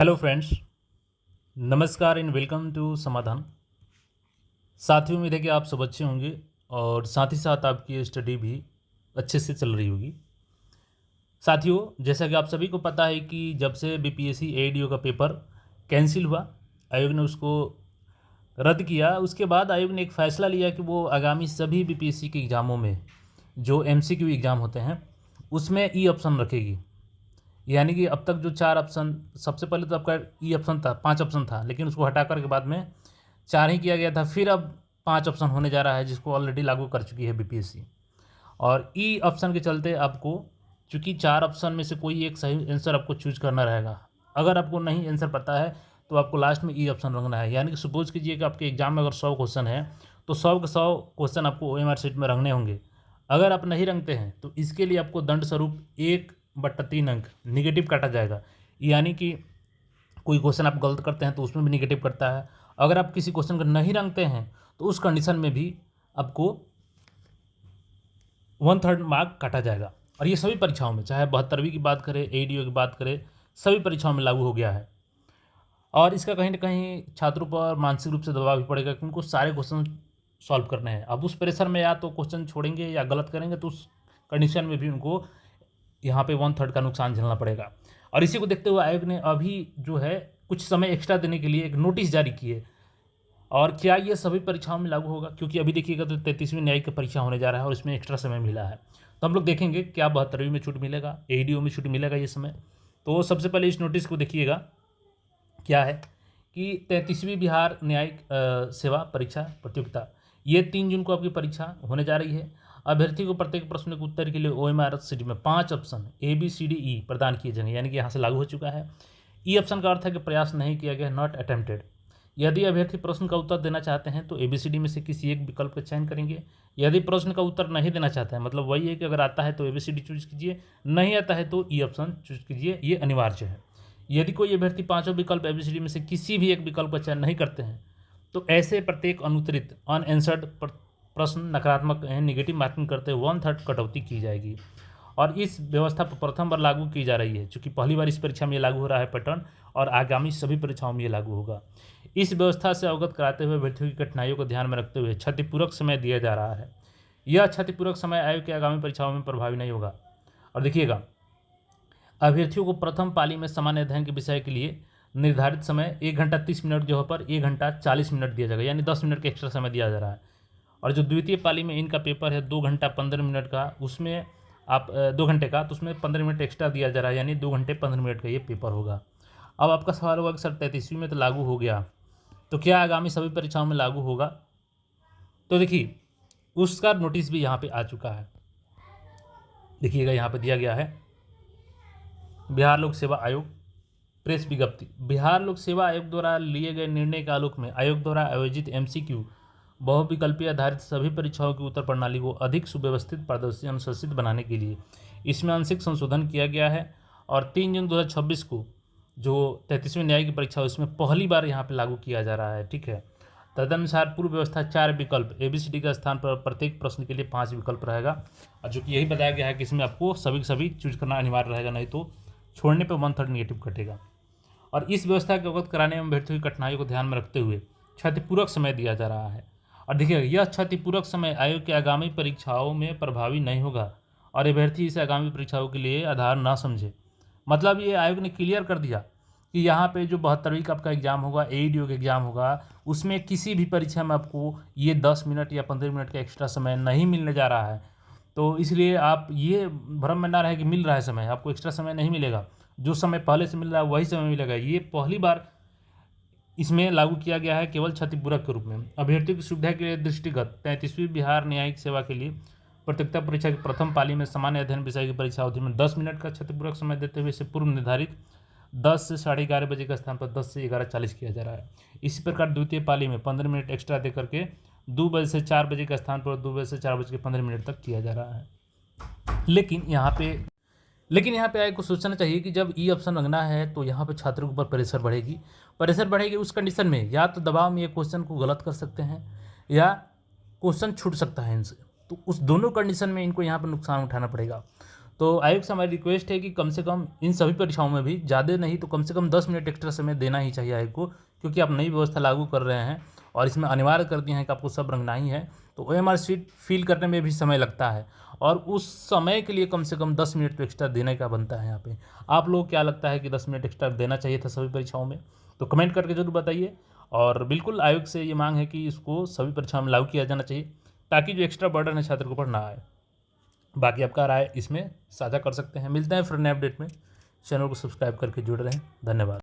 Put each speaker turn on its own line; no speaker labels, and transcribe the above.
Hello friends, नमस्कार and welcome to समाधान। साथियों, उम्मीद है कि आप सब अच्छे होंगे और साथ ही साथ आपकी स्टडी भी अच्छे से चल रही होगी। साथियों, जैसा कि आप सभी को पता है कि जब से बीपीएससी एडीओ का पेपर कैंसिल हुआ, आयोग ने उसको रद्द किया। उसके बाद आयोग ने एक फ़ैसला लिया कि वो आगामी सभी बीपीएससी के एग्ज़ामों में जो एमसीक्यू एग्ज़ाम होते हैं उसमें ई ऑप्शन रखेगी। यानी कि अब तक जो 4 ऑप्शन, सबसे पहले तो आपका ई ऑप्शन था, 5 ऑप्शन था, लेकिन उसको हटाकर के बाद में 4 ही किया गया था। फिर अब 5 ऑप्शन होने जा रहा है, जिसको ऑलरेडी लागू कर चुकी है बीपीएससी। और ई ऑप्शन के चलते आपको, चूँकि 4 ऑप्शन में से कोई एक सही आंसर आपको चूज़ करना रहेगा। अगर आपको नहीं आंसर पता है तो आपको लास्ट में ई ऑप्शन रखना है। यानी कि सपोज़ कीजिए कि आपके एग्ज़ाम में अगर 100 क्वेश्चन है तो 100 के 100 क्वेश्चन आपको ओएमआर शीट में रखने होंगे। अगर आप नहीं रखते हैं तो इसके लिए आपको दंड स्वरूप 1/3 अंक निगेटिव काटा जाएगा। यानी कि कोई क्वेश्चन आप गलत करते हैं तो उसमें भी निगेटिव कटता है। अगर आप किसी क्वेश्चन को नहीं रखते हैं तो उस कंडीशन में भी आपको 1/3 मार्क काटा जाएगा। और ये सभी परीक्षाओं में, चाहे 72वीं की बात करें, एडीओ की बात करें, सभी परीक्षाओं में लागू हो गया है। और इसका कहीं ना कहीं छात्रों पर मानसिक रूप से दबाव भी पड़ेगा कि उनको सारे क्वेश्चन सॉल्व करने हैं। अब उस प्रेशर में या तो क्वेश्चन छोड़ेंगे या गलत करेंगे तो उस कंडीशन में भी उनको यहाँ पे 1/3 का नुकसान झेलना पड़ेगा। और इसी को देखते हुए आयोग ने अभी जो है कुछ समय एक्स्ट्रा देने के लिए एक नोटिस जारी की है। और क्या ये सभी परीक्षाओं में लागू होगा? क्योंकि अभी देखिएगा तो 33वीं न्यायिक की परीक्षा होने जा रहा है और इसमें एक्स्ट्रा समय मिला है। तो हम लोग देखेंगे क्या 72वीं में छूट मिलेगा, एडीओ में छूट मिलेगा ये समय। तो सबसे पहले इस नोटिस को देखिएगा। क्या है कि 33वीं बिहार न्यायिक सेवा परीक्षा प्रतियोगिता, ये 3 जून को आपकी परीक्षा होने जा रही है। अभ्यर्थी को प्रत्येक प्रश्न के उत्तर के लिए ओएमआर शीट में 5 ऑप्शन ABCDE प्रदान किए जाएंगे। यानी कि यहाँ से लागू हो चुका है। ई ऑप्शन का अर्थ है कि प्रयास नहीं किया गया, नॉट अटेम्प्टेड। यदि अभ्यर्थी प्रश्न का उत्तर देना चाहते हैं तो ABCD में से किसी एक विकल्प का चयन करेंगे। यदि प्रश्न का उत्तर नहीं देना चाहते हैं, मतलब वही है कि अगर आता है तो ABCD चूज कीजिए, नहीं आता है तो ई ऑप्शन चूज कीजिए, ये अनिवार्य है। यदि कोई अभ्यर्थी पांचों विकल्प ABCD में से किसी भी एक विकल्प का चयन नहीं करते हैं तो ऐसे प्रत्येक अनुत्तरित अनआंसर्ड प्रश्न नकारात्मक नेगेटिव मार्किंग करते 1/3 कटौती की जाएगी। और इस व्यवस्था पर प्रथम बार लागू की जा रही है, चूँकि पहली बार इस परीक्षा में ये लागू हो रहा है पैटर्न, और आगामी सभी परीक्षाओं में ये लागू होगा। इस व्यवस्था से अवगत कराते हुए अभ्यर्थियों की कठिनाइयों को ध्यान में रखते हुए क्षतिपूरक समय दिया जा रहा है। यह क्षतिपूरक समय आयोग की आगामी परीक्षाओं में प्रभावी नहीं होगा। और देखिएगा, अभ्यर्थियों को प्रथम पाली में सामान्य अध्ययन के विषय के लिए निर्धारित समय 1 घंटा 30 मिनट जगह पर 1 घंटा 40 मिनट दिया जाएगा, यानी 10 मिनट का एक्स्ट्रा समय दिया जा रहा है। और जो द्वितीय पाली में इनका पेपर है 2 घंटा 15 मिनट का, उसमें आप 2 घंटे का, तो उसमें 15 मिनट एक्स्ट्रा दिया जा रहा है, यानी 2 घंटे 15 मिनट का ये पेपर होगा। अब आपका सवाल होगा कि सर 33वीं में तो लागू हो गया, तो क्या आगामी सभी परीक्षाओं में लागू होगा? तो देखिए, उसका नोटिस भी यहाँ पे आ चुका है। देखिएगा, यहाँ पे दिया गया है बिहार लोक सेवा आयोग प्रेस विज्ञप्ति। बिहार लोक सेवा आयोग द्वारा लिए गए निर्णय के आलोक में आयोग द्वारा आयोजित MCQ बहुविकल्पीय आधारित सभी परीक्षाओं की उत्तर प्रणाली को अधिक सुव्यवस्थित, पारदर्शी, अनुशासित बनाने के लिए इसमें आंशिक संशोधन किया गया है। और 3 जून 2026 को जो 33वीं न्यायिक की परीक्षा उसमें पहली बार यहाँ पे लागू किया जा रहा है। ठीक है, तदनुसार पूर्व व्यवस्था 4 विकल्प ABCD के स्थान पर प्रत्येक प्रश्न के लिए 5 विकल्प रहेगा। और जो कि यही बताया गया है कि इसमें आपको सभी के सभी चूज करना अनिवार्य रहेगा, नहीं तो छोड़ने पर 1/3 निगेटिव कटेगा। और इस व्यवस्था के अवगत कराने में अभ्यर्थियों की कठिनाइयों को ध्यान में रखते हुए क्षतिपूरक समय दिया जा रहा है। और देखिए, यह क्षतिपूरक समय आयोग की आगामी परीक्षाओं में प्रभावी नहीं होगा और अभ्यर्थी इसे आगामी परीक्षाओं के लिए आधार ना समझे। मतलब ये आयोग ने क्लियर कर दिया कि यहाँ पे जो 72वीं का आपका एग्जाम होगा, ADO का एग्जाम होगा, उसमें किसी भी परीक्षा में आपको ये 10 मिनट या 15 मिनट का एक्स्ट्रा समय नहीं मिलने जा रहा है। तो इसलिए आप ये भ्रम में ना रहे कि मिल रहा है समय, आपको एक्स्ट्रा समय नहीं मिलेगा। जो समय पहले से मिल रहा है वही समय मिलेगा। ये पहली बार इसमें लागू किया गया है केवल क्षतिपूरक के रूप में। अभ्यर्थियों की सुविधा के दृष्टिगत 33वीं बिहार न्यायिक सेवा के लिए प्रतियोगिता परीक्षा की प्रथम पाली में सामान्य अध्ययन विषय की परीक्षा अवधि में 10 मिनट का क्षतिपूरक समय देते हुए इसे पूर्व निर्धारित 10 से 11:30 बजे के स्थान पर 10 से 11:40 किया जा रहा है। इसी प्रकार द्वितीय पाली में 15 मिनट एक्स्ट्रा दे करके 2 बजे से 4 बजे के स्थान पर 2 बजे से 4:15 तक किया जा रहा है। लेकिन यहाँ पे आयोग को सोचना चाहिए कि जब ई ऑप्शन रखना है तो यहाँ पे छात्रों के ऊपर प्रेशर बढ़ेगी। उस कंडीशन में या तो दबाव में ये क्वेश्चन को गलत कर सकते हैं या क्वेश्चन छूट सकता है इनसे। तो उस दोनों कंडीशन में इनको यहाँ पर नुकसान उठाना पड़ेगा। तो आयोग से हमारी रिक्वेस्ट है कि कम से कम इन सभी परीक्षाओं में भी ज़्यादा नहीं तो कम से कम 10 मिनट एक्स्ट्रा समय देना ही चाहिए आयोग को, क्योंकि आप नई व्यवस्था लागू कर रहे हैं और इसमें अनिवार्य कर दिए हैं कि आपको सब रंगना ही है। तो OMR शीट फिल करने में भी समय लगता है और उस समय के लिए कम से कम 10 मिनट तो एक्स्ट्रा देने का बनता है यहाँ पे। आप लोग क्या लगता है कि 10 मिनट एक्स्ट्रा देना चाहिए था सभी परीक्षाओं में? तो कमेंट करके जरूर बताइए। और बिल्कुल आयोग से ये मांग है कि इसको सभी परीक्षाओं में लागू किया जाना चाहिए, ताकि जो एक्स्ट्रा बर्डन है छात्र के ऊपर ना आए। बाकी आपका राय इसमें साझा कर सकते हैं। मिलते हैं फिर नए अपडेट में। चैनल को सब्सक्राइब करके जुड़ रहें। धन्यवाद।